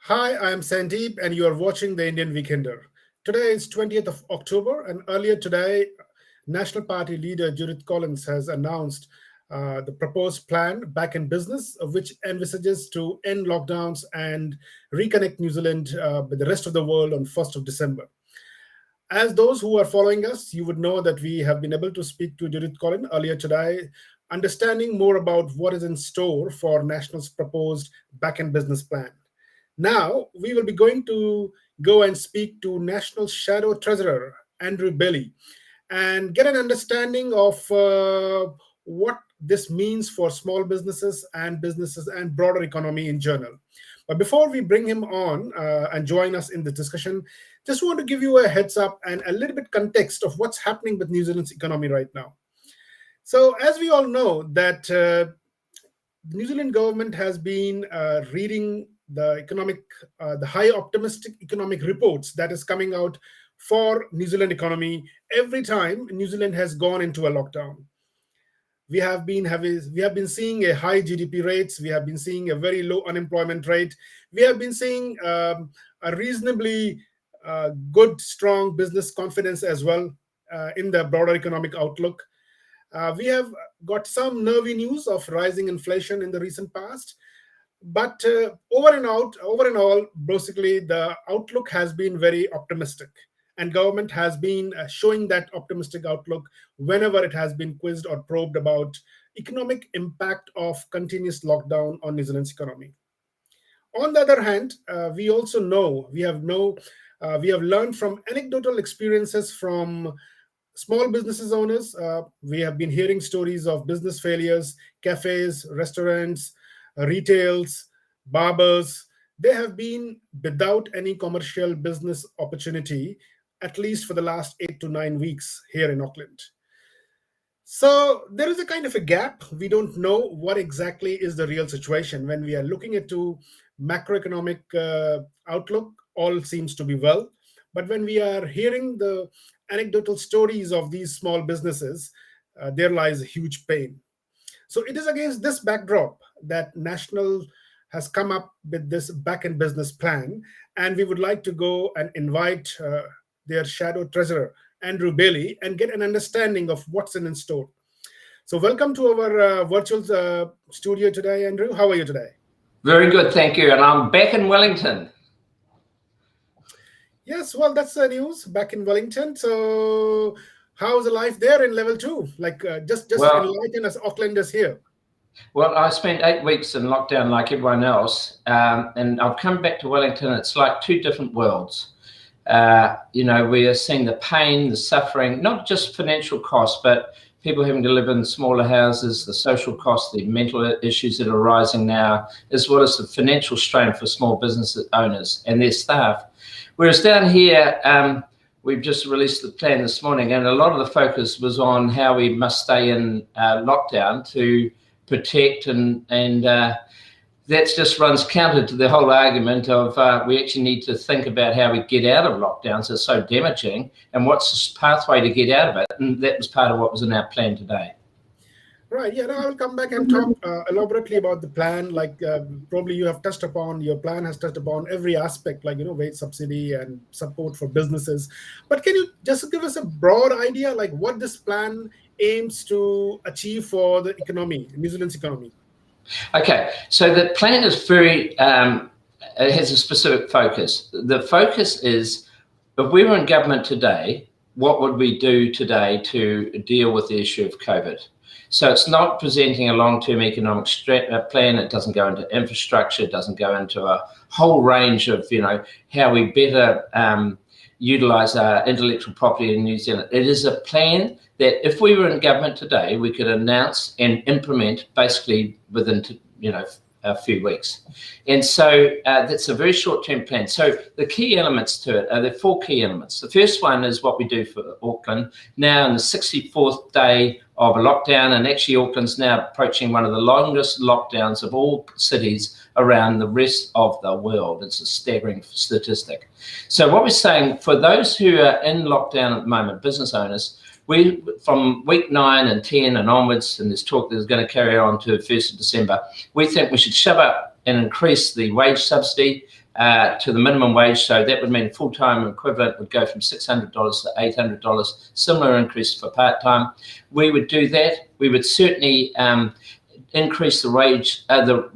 Hi, I am Sandeep, and you are watching the Indian Weekender. Today is 20th of October, and earlier today, National Party leader Judith Collins has announced the proposed plan back in business, which envisages to end lockdowns and reconnect New Zealand with the rest of the world on 1st of December. As those who are following us, you would know that we have been able to speak to Judith Collins earlier today, understanding more about what is in store for National's proposed back in business plan. Now, we will be going to go and speak to National Shadow Treasurer Andrew Bailey and get an understanding of what this means for small businesses and broader economy in general. But before we bring him on and join us in the discussion, just want to give you a heads up and a little bit context of what's happening with New Zealand's economy right now. So, as we all know, that the New Zealand government has been reading the high optimistic economic reports that is coming out for New Zealand economy every time New Zealand has gone into a lockdown. We have been seeing a high GDP rates. We have been seeing a very low unemployment rate. We have been seeing a reasonably good, strong business confidence as well in the broader economic outlook. We have got some nervy news of rising inflation in the recent past, but over and all, basically the outlook has been very optimistic, and government has been showing that optimistic outlook whenever it has been quizzed or probed about economic impact of continuous lockdown on New Zealand's economy. On the other hand, we also know we have learned from anecdotal experiences from small businesses owners. We have been hearing stories of business failures, cafes, restaurants, retails, barbers. They have been without any commercial business opportunity, at least for the last 8 to 9 weeks here in Auckland. So there is a kind of a gap. We don't know what exactly is the real situation when we are looking into macroeconomic outlook. All seems to be well, but when we are hearing the anecdotal stories of these small businesses, there lies a huge pain. So it is against this backdrop that National has come up with this back end business plan, and we would like to go and invite their shadow treasurer Andrew Bailey and get an understanding of what's in store. So welcome to our virtual studio today, Andrew. How are you today? Very good, thank you. And I'm back in Wellington. Yes, well, that's the news back in Wellington. So how's the life there in level two? Like just Well, enlighten us Aucklanders here. well, I spent 8 weeks in lockdown like everyone else, and I've come back to Wellington. It's like two different worlds. We are seeing the pain, the suffering, not just financial costs, but people having to live in smaller houses, the social costs, the mental issues that are rising now, as well as the financial strain for small business owners and their staff. Whereas down here, we've just released the plan this morning, and a lot of the focus was on how we must stay in lockdown to protect, and that just runs counter to the whole argument of we actually need to think about how we get out of lockdowns. It's so damaging, and what's the pathway to get out of it. And that was part of what was in our plan today. Right. Yeah. Now I will come back and talk elaborately about the plan. Like probably your plan has touched upon every aspect, like wage subsidy and support for businesses. But can you just give us a broad idea, like what this plan aims to achieve for the economy, New Zealand's economy? Okay. So the plan is it has a specific focus. The focus is, if we were in government today, what would we do today to deal with the issue of COVID? So it's not presenting a long-term economic plan. It doesn't go into infrastructure. It doesn't go into a whole range of, how we better utilise our intellectual property in New Zealand. It is a plan that if we were in government today, we could announce and implement basically within, a few weeks. And so that's a very short-term plan. So the key elements to it are the four key elements. The first one is what we do for Auckland, now in the 64th day of a lockdown, and actually Auckland's now approaching one of the longest lockdowns of all cities around the rest of the world. It's a staggering statistic. So what we're saying, for those who are in lockdown at the moment, business owners, we, from week 9 and 10 and onwards, and there's talk that's going to carry on to 1st of December, we think we should shove up and increase the wage subsidy to the minimum wage. So that would mean a full-time equivalent would go from $600 to $800, similar increase for part-time. We would do that. We would certainly increase the wage, the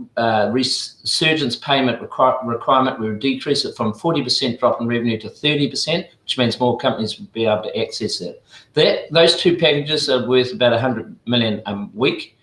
resurgence payment requirement. We would decrease it from 40% drop in revenue to 30%, which means more companies would be able to access it. Those two packages are worth about 100 million a week.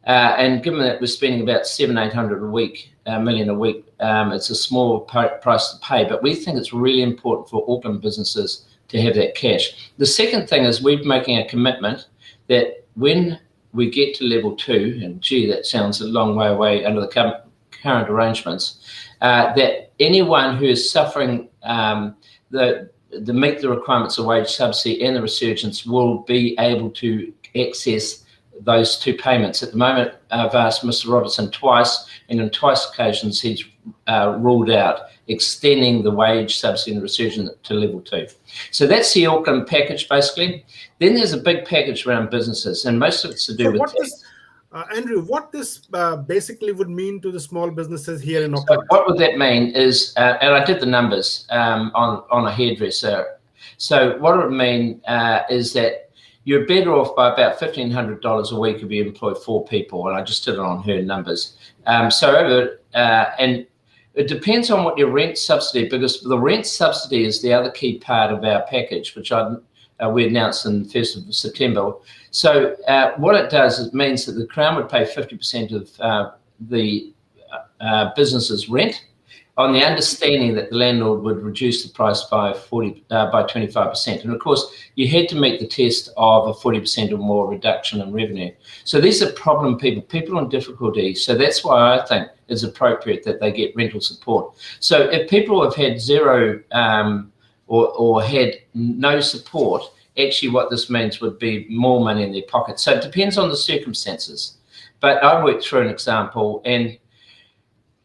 And given that we're spending about $700-800 million a week, it's a small price to pay, but we think it's really important for Auckland businesses to have that cash. The second thing is we're making a commitment that when we get to level 2, and gee, that sounds a long way away under the current arrangements, that anyone who is suffering the meet the requirements of wage subsidy and the resurgence will be able to access those two payments. At the moment, I've asked Mr. Robertson twice, and on twice occasions he's ruled out extending the wage subsidy and the resurgence to level 2. So that's the Auckland package, basically. Then there's a big package around businesses, and most of it's to do with tax. Andrew, what this basically would mean to the small businesses here in Auckland? So what would that mean is, and I did the numbers on a hairdresser. So what it would mean is that you're better off by about $1,500 a week if you employ 4 people, and I just did it on her numbers. And it depends on what your rent subsidy, because the rent subsidy is the other key part of our package, which we announced on the 1st of September. So what it does, it means that the Crown would pay 50% of the business's rent, on the understanding that the landlord would reduce the price by 25%. And of course, you had to meet the test of a 40% or more reduction in revenue. So these are problem people in difficulty. So that's why I think it's appropriate that they get rental support. So if people have had zero or had no support, actually what this means would be more money in their pocket. So it depends on the circumstances. But I worked through an example, and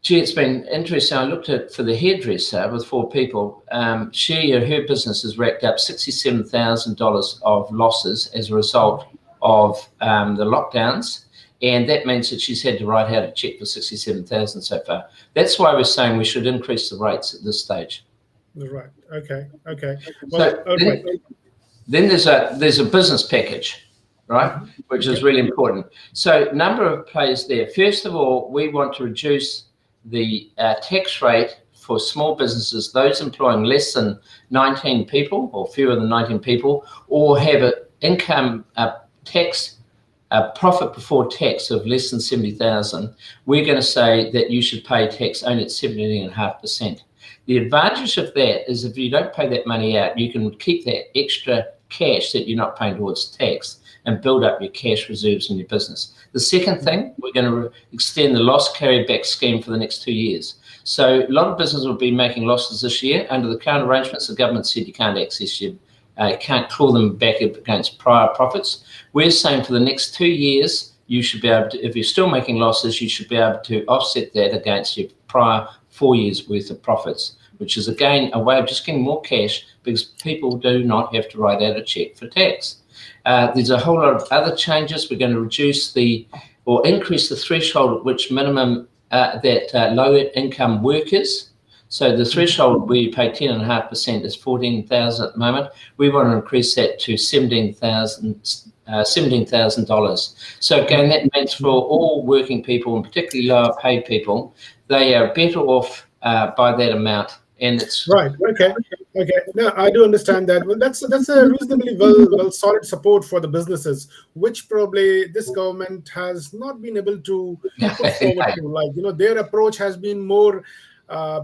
gee, it's been interesting. I looked at for the hairdresser with 4 people. Her business has racked up $67,000 of losses as a result of the lockdowns, and that means that she's had to write out a check for $67,000 so far. That's why we're saying we should increase the rates at this stage. Right. Okay. Well, so then there's a business package, right, which is really important. So number of players there. First of all, we want to reduce the tax rate for small businesses, those employing less than 19 people or fewer than 19 people, or have an income tax, profit before tax of less than 70,000. We're going to say that you should pay tax only at 17.5%. The advantage of that is if you don't pay that money out, you can keep that extra cash that you're not paying towards tax and build up your cash reserves in your business. The second thing, we're going to extend the loss carryback scheme for the next 2 years. So a lot of businesses will be making losses this year. Under the current arrangements, the government said you can't access your, can't claw them back against prior profits. We're saying for the next 2 years, you should be able to, if you're still making losses, you should be able to offset that against your prior 4 years worth of profits, which is again a way of just getting more cash because people do not have to write out a check for tax. There's a whole lot of other changes. We're going to reduce or increase the threshold at which minimum that low income workers. So the threshold where you pay 10.5% is $14,000 at the moment. We want to increase that to $17,000. So again, that means for all working people, and particularly lower paid people, they are better off by that amount. And it's right. Okay. No, I do understand that. Well, that's a reasonably well solid support for the businesses, which probably this government has not been able to put forward to. Like, their approach has been more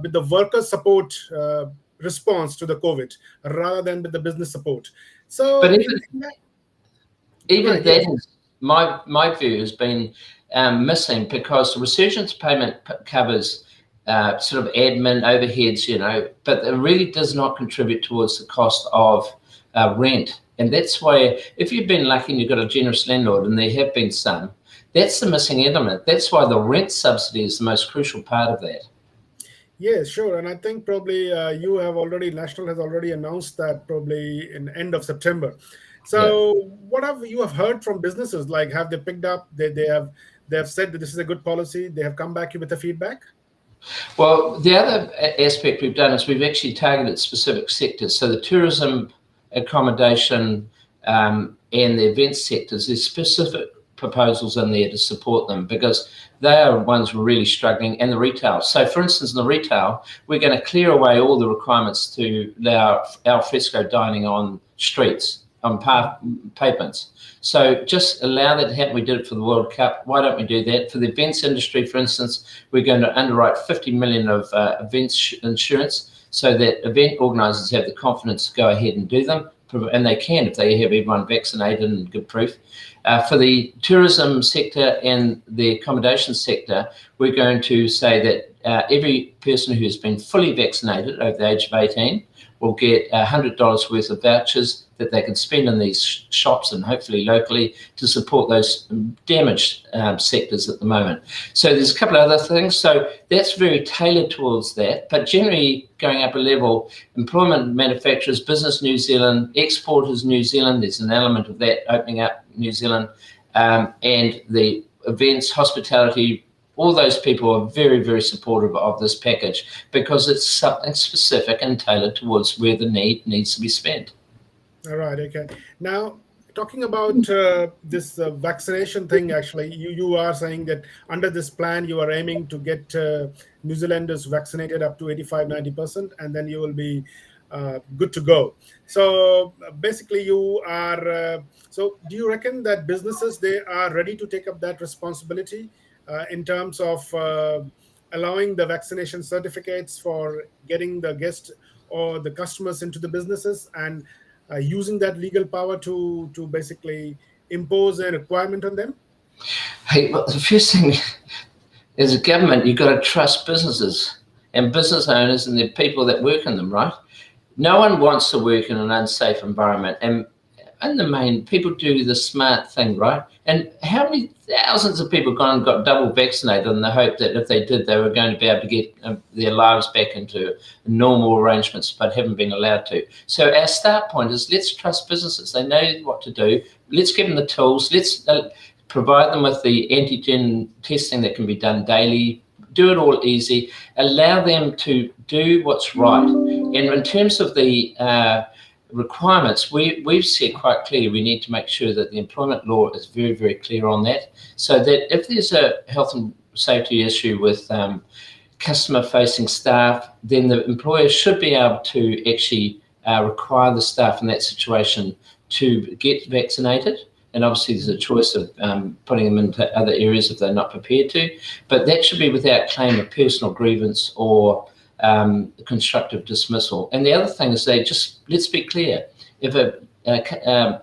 with the worker support response to the COVID rather than with the business support. So, but even that is my view has been missing, because the resurgence payment covers sort of admin overheads, but it really does not contribute towards the cost of rent. And that's why, if you've been lucky and you've got a generous landlord, and there have been some, that's the missing element. That's why the rent subsidy is the most crucial part of that. Yes, sure. And I think probably National has already announced that probably in end of September. So what have you heard from businesses? Like, have they picked up? They have said that this is a good policy. They have come back with the feedback. Well, the other aspect we've done is we've actually targeted specific sectors. So the tourism, accommodation, and the events sectors, there's specific proposals in there to support them because they are ones who are really struggling, and the retail. So for instance, in the retail, we're going to clear away all the requirements to allow al fresco dining on streets, on pavements. So just allow that to happen. We did it for the World Cup. Why don't we do that? For the events industry, for instance, we're going to underwrite 50 million of events insurance so that event organisers have the confidence to go ahead and do them. And they can if they have everyone vaccinated and give proof. For the tourism sector and the accommodation sector, we're going to say that every person who's been fully vaccinated over the age of 18 will get $100 worth of vouchers that they can spend in these shops and hopefully locally to support those damaged sectors at the moment. So there's a couple of other things. So that's very tailored towards that. But generally going up a level, employment, manufacturers, business New Zealand, exporters New Zealand, there's an element of that opening up New Zealand, and the events, hospitality, all those people are very, very supportive of this package because it's something specific and tailored towards where the need needs to be spent. All right. Okay. Now, talking about this vaccination thing, actually, you are saying that under this plan, you are aiming to get New Zealanders vaccinated up to 85-90%, and then you will be good to go. So basically, you are. So do you reckon that businesses, they are ready to take up that responsibility in terms of allowing the vaccination certificates for getting the guests or the customers into the businesses and using that legal power to basically impose a requirement on them? Hey, well, the first thing as a government, you've got to trust businesses and business owners and the people that work in them, right? No one wants to work in an unsafe environment. And in the main, people do the smart thing, right? And how many thousands of people gone and got double vaccinated in the hope that if they did, they were going to be able to get their lives back into normal arrangements, but haven't been allowed to. So our start point is let's trust businesses. They know what to do. Let's give them the tools. Let's provide them with the antigen testing that can be done daily. Do it all easy. Allow them to do what's right. And in terms of the requirements, we've said quite clearly we need to make sure that the employment law is very, very clear on that, so that if there's a health and safety issue with customer-facing staff, then the employer should be able to actually require the staff in that situation to get vaccinated. And obviously there's a choice of putting them into other areas if they're not prepared to, but that should be without claim of personal grievance or constructive dismissal. And the other thing is let's be clear, if a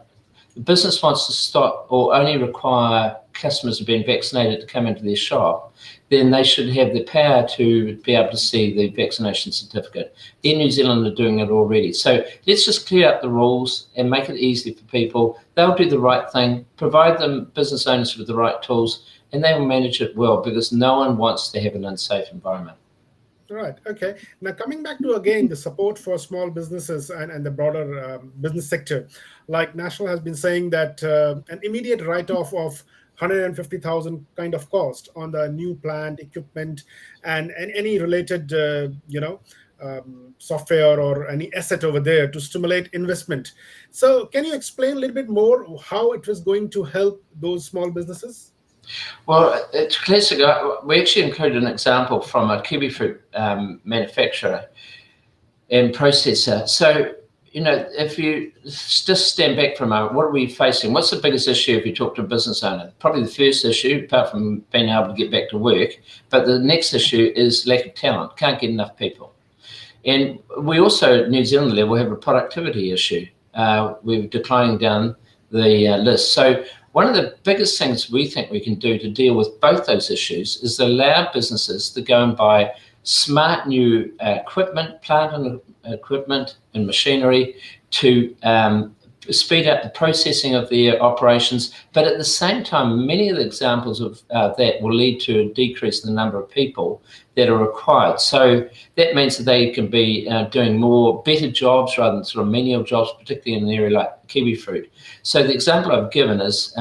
business wants to stop or only require customers who've been vaccinated to come into their shop, then they should have the power to be able to see the vaccination certificate. In New Zealand are doing it already. So let's just clear up the rules and make it easy for people. They'll do the right thing, provide them business owners with the right tools, and they will manage it well because no one wants to have an unsafe environment. Right. Okay. Now, coming back to, again, the support for small businesses and the broader business sector, like National has been saying that an immediate write-off of 150,000 kind of cost on the new plant, equipment, and any related, software or any asset over there to stimulate investment. So can you explain a little bit more how it was going to help those small businesses? Well, it's classic. We actually included an example from a kiwi fruit manufacturer and processor. So, if you just stand back for a moment, what are we facing? What's the biggest issue if you talk to a business owner? Probably the first issue, apart from being able to get back to work, but the next issue is lack of talent. Can't get enough people. And we also, at New Zealand level, have a productivity issue. We're declining down the list. So one of the biggest things we think we can do to deal with both those issues is allow businesses to go and buy smart new equipment, plant and equipment and machinery to speed up the processing of their operations. But at the same time, many of the examples of that will lead to a decrease in the number of people that are required. So that means that they can be doing better jobs rather than sort of menial jobs, particularly in an area like kiwi fruit. So the example I've given is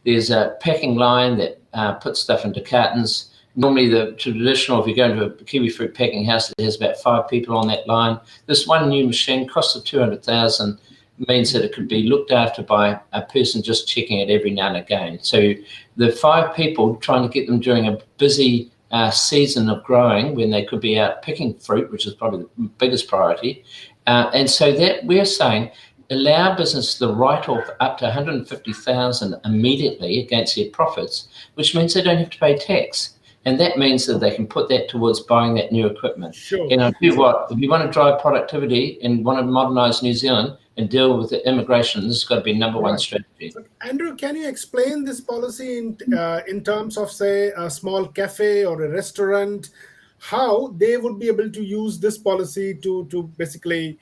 there's a packing line that puts stuff into cartons. normally the traditional, if you go into a kiwi fruit packing house that has about 5 people on that line, this one new machine, cost of 200,000, means that it could be looked after by a person just checking it every now and again. So the 5 people, trying to get them during a busy season of growing when they could be out picking fruit, which is probably the biggest priority. And so that we're saying, allow business the write-off up to 150,000 immediately against their profits, which means they don't have to pay tax. And that means that they can put that towards buying that new equipment. Sure. And I do what, if you want to drive productivity and want to modernise New Zealand and deal with the immigration, this has got to be number one strategy. So, Andrew, can you explain this policy in terms of, say, a small cafe or a restaurant, how they would be able to use this policy to basically,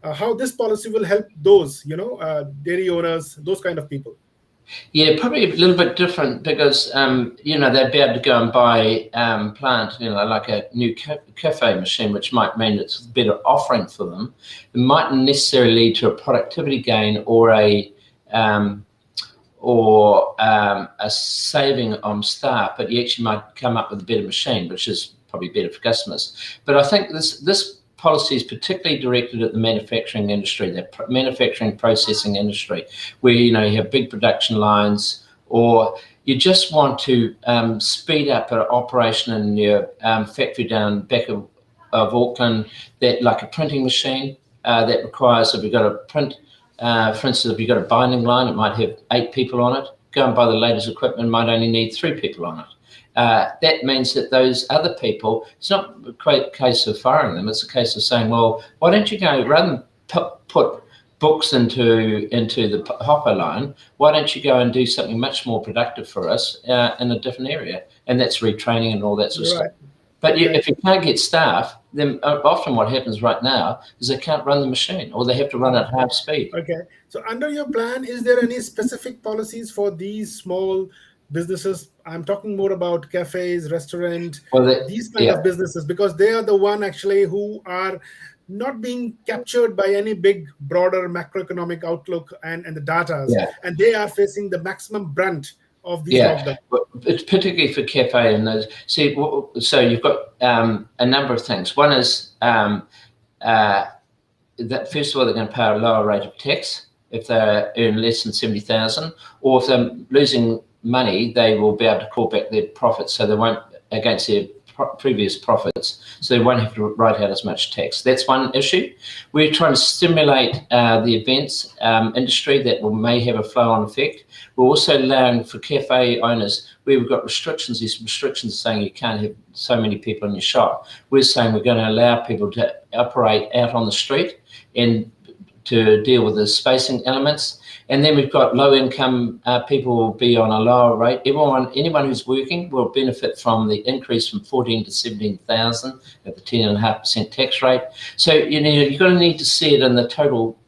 how this policy will help those, dairy owners, those kind of people? Yeah, probably a little bit different because, they'd be able to go and buy plant, like a new cafe machine, which might mean it's a better offering for them. It mightn't necessarily lead to a productivity gain or a saving on staff, but you actually might come up with a better machine, which is probably better for customers. But I think this policy is particularly directed at the manufacturing industry, the manufacturing processing industry, where you have big production lines, or you just want to speed up an operation in your factory down back of Auckland, that like a printing machine that requires, if you've got a print, for instance, if you've got a binding line, it might have 8 people on it. Go and buy the latest equipment, might only need 3 people on it. That means that those other people, it's not a case of firing them, it's a case of saying, well, why don't you go, rather than put books into the hopper line, why don't you go and do something much more productive for us in a different area? And that's retraining and all that sort of stuff. But if you can't get staff, then often what happens right now is they can't run the machine, or they have to run at half speed. Okay. So under your plan, is there any specific policies for these small businesses? I'm talking more about cafes, restaurant, these kind of businesses, because they are the one actually who are not being captured by any big, broader macroeconomic outlook and the data, and they are facing the maximum brunt of these lockdowns. It's particularly for cafe and those. See, so you've got a number of things. One is that first of all, they're going to pay a lower rate of tax if they earn less than 70,000, or if they're losing money, they will be able to call back their profits, so they won't, against their previous profits, so they won't have to write out as much tax. That's one issue. We're trying to stimulate the events industry that may have a flow-on effect. We're also allowing for cafe owners, where we've got restrictions, these restrictions saying you can't have so many people in your shop. We're saying we're going to allow people to operate out on the street and to deal with the spacing elements. And then we've got low-income people will be on a lower rate. Anyone who's working will benefit from the increase from 14 to 17,000 at the 10.5% tax rate. So you're going to need to see it in the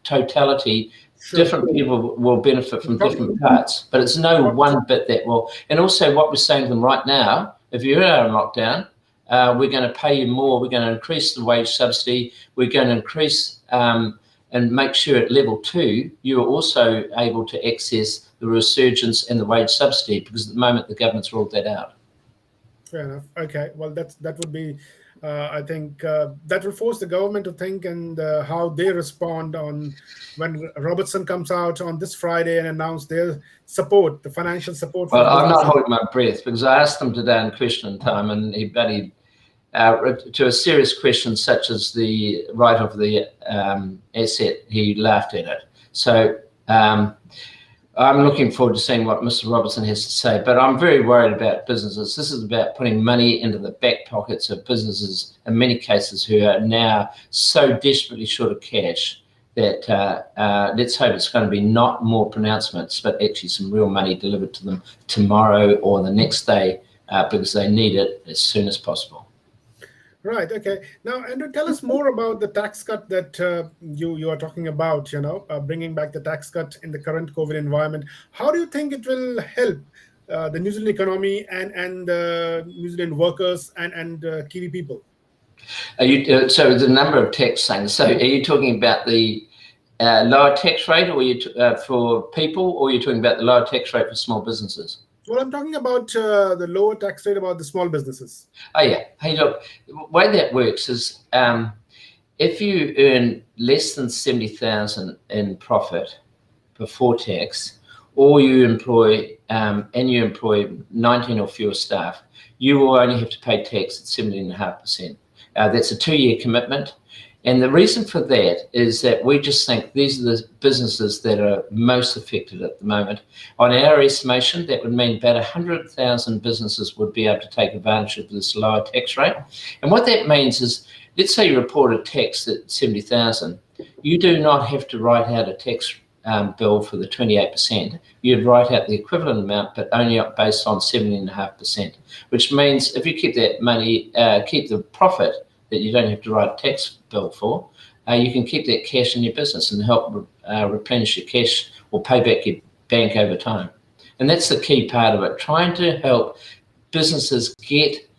totality. Sure. Different people will benefit from different parts, but it's no one bit that will. And also, what we're saying to them right now, if you're in lockdown, we're going to pay you more. We're going to increase the wage subsidy. We're going to increase and make sure at level 2, you're also able to access the resurgence and the wage subsidy, because at the moment the government's ruled that out. Fair enough. Okay. Well, that would be, I think, that will force the government to think and how they respond on when Robertson comes out on this Friday and announce their support, the financial support. Well, I'm not holding my breath, because I asked them today in question time, and he to a serious question such as the right of the asset, he laughed at it. So I'm looking forward to seeing what Mr. Robertson has to say, but I'm very worried about businesses. This is about putting money into the back pockets of businesses, in many cases, who are now so desperately short of cash that let's hope it's going to be not more pronouncements, but actually some real money delivered to them tomorrow or the next day, because they need it as soon as possible. Right. Okay. Now, Andrew, tell us more about the tax cut that you are talking about. Bringing back the tax cut in the current COVID environment. How do you think it will help the New Zealand economy and New Zealand workers and Kiwi people? So the number of tax things. So are you talking about the lower tax rate, or for people, or are you talking about the lower tax rate for small businesses? Well, I'm talking about the lower tax rate about the small businesses. Oh yeah. Hey, look, the way that works is if you earn less than 70,000 in profit before tax, or you employ 19 or fewer staff, you will only have to pay tax at 17.5%. That's a 2-year commitment. And the reason for that is that we just think these are the businesses that are most affected at the moment. On our estimation, that would mean about 100,000 businesses would be able to take advantage of this lower tax rate. And what that means is, let's say you report a tax at 70,000, you do not have to write out a tax bill for the 28%. You'd write out the equivalent amount, but only based on 17.5%, which means if you keep that money, keep the profit that you don't have to write a tax bill for, you can keep that cash in your business and help replenish your cash or pay back your bank over time. And that's the key part of it, trying to help businesses get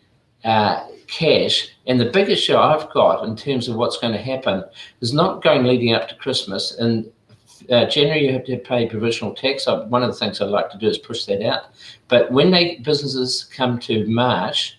cash. And the big issue I've got in terms of what's going to happen is not going leading up to Christmas. And January, you have to pay provisional tax. One of the things I'd like to do is push that out. But when businesses come to March,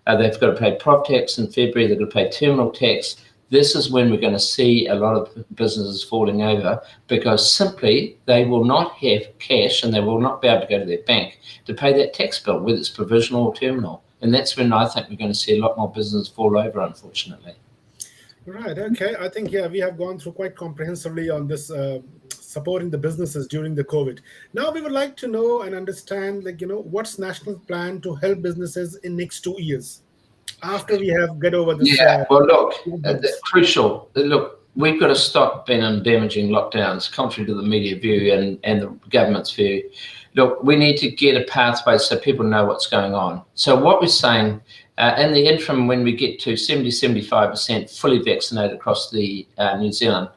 they've got to pay prop tax in February, they've got to pay terminal tax. This is when we're going to see a lot of businesses falling over, because simply they will not have cash and they will not be able to go to their bank to pay that tax bill, whether it's provisional or terminal. And that's when I think we're going to see a lot more businesses fall over, unfortunately. Right. Okay. I think, yeah, we have gone through quite comprehensively on this supporting the businesses during the COVID. Now we would like to know and understand, what's national plan to help businesses in next 2 years after we have get over this. Well, look, crucial. Look, we've got to stop being in damaging lockdowns, contrary to the media view and the government's view. Look, we need to get a pathway so people know what's going on. So what we're saying, in the interim, when we get to 75% fully vaccinated across the New Zealand,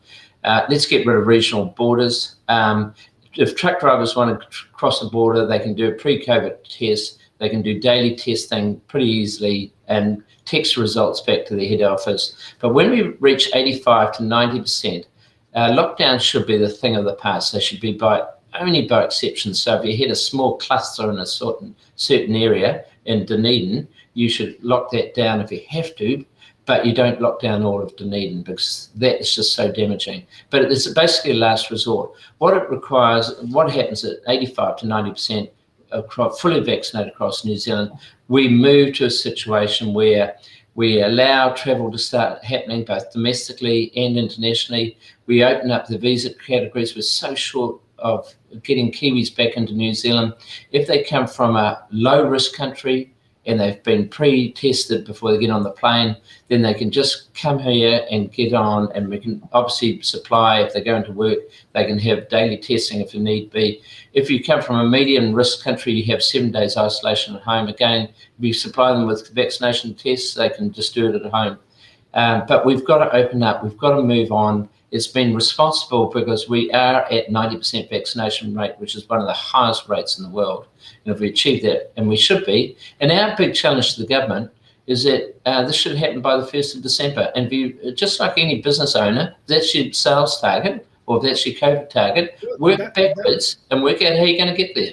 let's get rid of regional borders. If truck drivers want to cross the border, they can do a pre-COVID test. They can do daily testing pretty easily and text results back to the head office. But when we reach 85 to 90%, lockdowns should be the thing of the past. They should be only by exception. So if you hit a small cluster in a certain area in Dunedin, you should lock that down if you have to, but you don't lock down all of Dunedin, because that is just so damaging. But it's basically a last resort. What it requires, what happens at 85 to 90% fully vaccinated across New Zealand, we move to a situation where we allow travel to start happening both domestically and internationally. We open up the visa categories. We're so short of getting Kiwis back into New Zealand. If they come from a low-risk country and they've been pre-tested before they get on the plane, then they can just come here and get on, and we can obviously supply, if they're going to work, they can have daily testing if need be. If you come from a medium risk country, you have 7 days isolation at home. Again, if you supply them with vaccination tests, they can just do it at home. But we've got to open up, we've got to move on. It's been responsible because we are at 90% vaccination rate, which is one of the highest rates in the world. And if we achieve that, and we should be, and our big challenge to the government is that this should happen by the 1st of December. And just like any business owner, that's your sales target, or that's your COVID target, work backwards and work out how you're going to get there.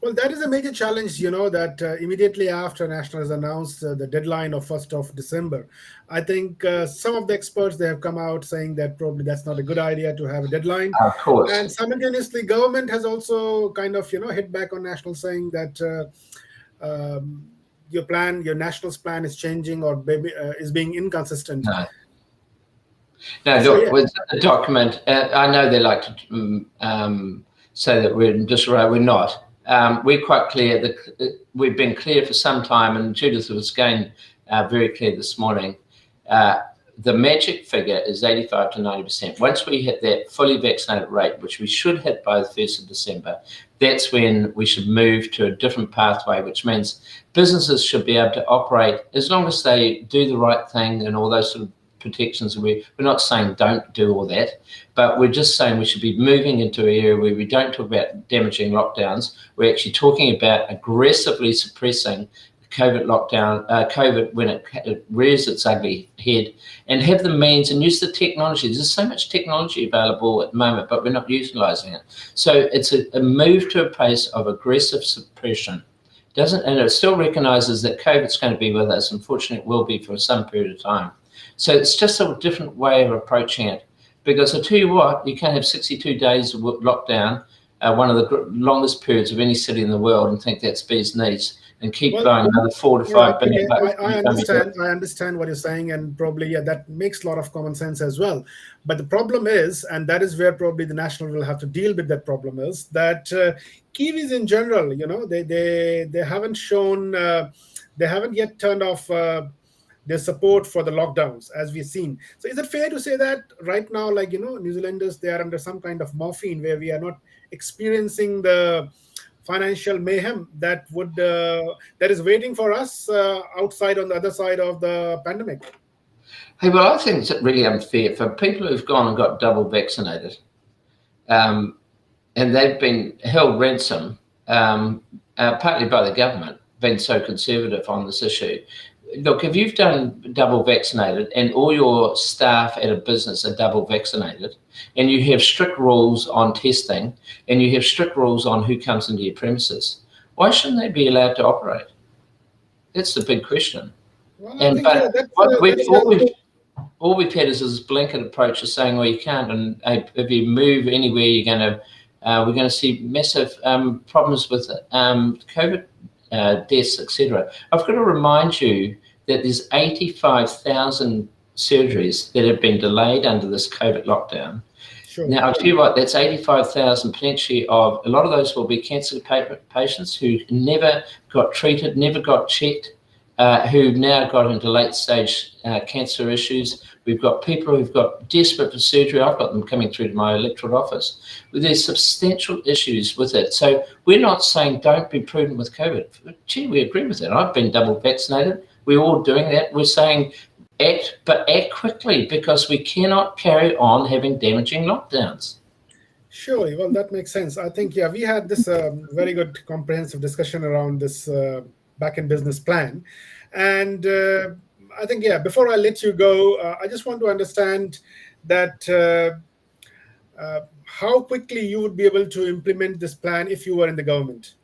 Well, that is a major challenge, that immediately after National has announced the deadline of 1st of December, I think some of the experts, they have come out saying that probably that's not a good idea to have a deadline. Of course. And simultaneously, government has also kind of, hit back on National, saying that your National's plan is changing or is being inconsistent. No, look, with the document, I know they like to say that we're in disarray. We're not. We're quite clear that we've been clear for some time, and Judith was again very clear this morning. The magic figure is 85 to 90%. Once we hit that fully vaccinated rate, which we should hit by the 1st of December, that's when we should move to a different pathway, which means businesses should be able to operate as long as they do the right thing and all those sort of protections. We're not saying don't do all that, but we're just saying we should be moving into an area where we don't talk about damaging lockdowns. We're actually talking about aggressively suppressing COVID lockdown, COVID when it rears its ugly head, and have the means and use the technology. There's so much technology available at the moment, but we're not utilising it. So it's a move to a pace of aggressive suppression. And it still recognises that COVID's going to be with us. Unfortunately, it will be for some period of time. So it's just a different way of approaching it. Because I tell you what, you can't have 62 days of lockdown, one of the longest periods of any city in the world, and think that's bee's knees, and keep blowing another $4 to $5 billion bucks. I understand what you're saying, and probably that makes a lot of common sense as well. But the problem is, and that is where probably the national will have to deal with that problem, is that Kiwis in general, they haven't shown, they haven't yet turned off their support for the lockdowns, as we've seen. So is it fair to say that right now, New Zealanders, they are under some kind of morphine where we are not experiencing the financial mayhem that is waiting for us outside on the other side of the pandemic? Hey, well, I think it's really unfair for people who've gone and got double vaccinated, and they've been held ransom, partly by the government, been so conservative on this issue. Look, if you've done double vaccinated and all your staff at a business are double vaccinated, and you have strict rules on testing, and you have strict rules on who comes into your premises, why shouldn't they be allowed to operate? That's the big question. Well, all we've had is this blanket approach of saying, well, you can't, and if you move anywhere, we're going to see massive problems with COVID deaths, etc. I've got to remind you that there's 85,000 surgeries that have been delayed under this COVID lockdown. Sure. Now, I'll tell you what, that's 85,000 potentially of, a lot of those will be cancer patients who never got treated, never got checked, who've now got into late stage cancer issues. We've got people who've got desperate for surgery. I've got them coming through to my electorate office. There's substantial issues with it. So we're not saying don't be prudent with COVID. Gee, we agree with that. I've been double vaccinated. We're all doing that. We're saying act quickly, because we cannot carry on having damaging lockdowns. Surely, well, that makes sense. I think, we had this very good comprehensive discussion around this back-end business plan. And I think, before I let you go, I just want to understand that how quickly you would be able to implement this plan if you were in the government.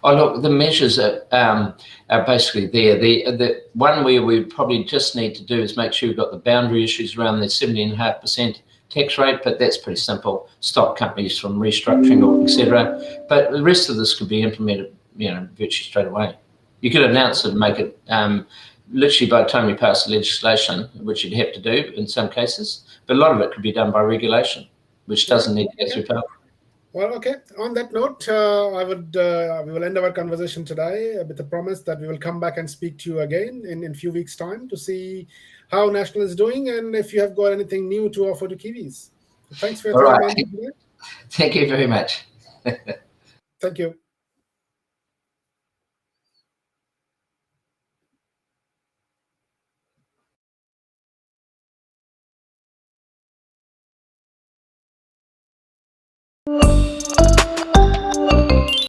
Oh, look, the measures are basically there. The one where we probably just need to do is make sure we've got the boundary issues around the 17.5% tax rate, but that's pretty simple. Stop companies from restructuring or etc. But the rest of this could be implemented, virtually straight away. You could announce it and make it literally by the time you pass the legislation, which you'd have to do in some cases, but a lot of it could be done by regulation, which doesn't need to go through Parliament. Well, okay. On that note, we will end our conversation today with the promise that we will come back and speak to you again in a few weeks' time to see how National is doing and if you have got anything new to offer to Kiwis. Thanks for your time. Thank you very much. Thank you.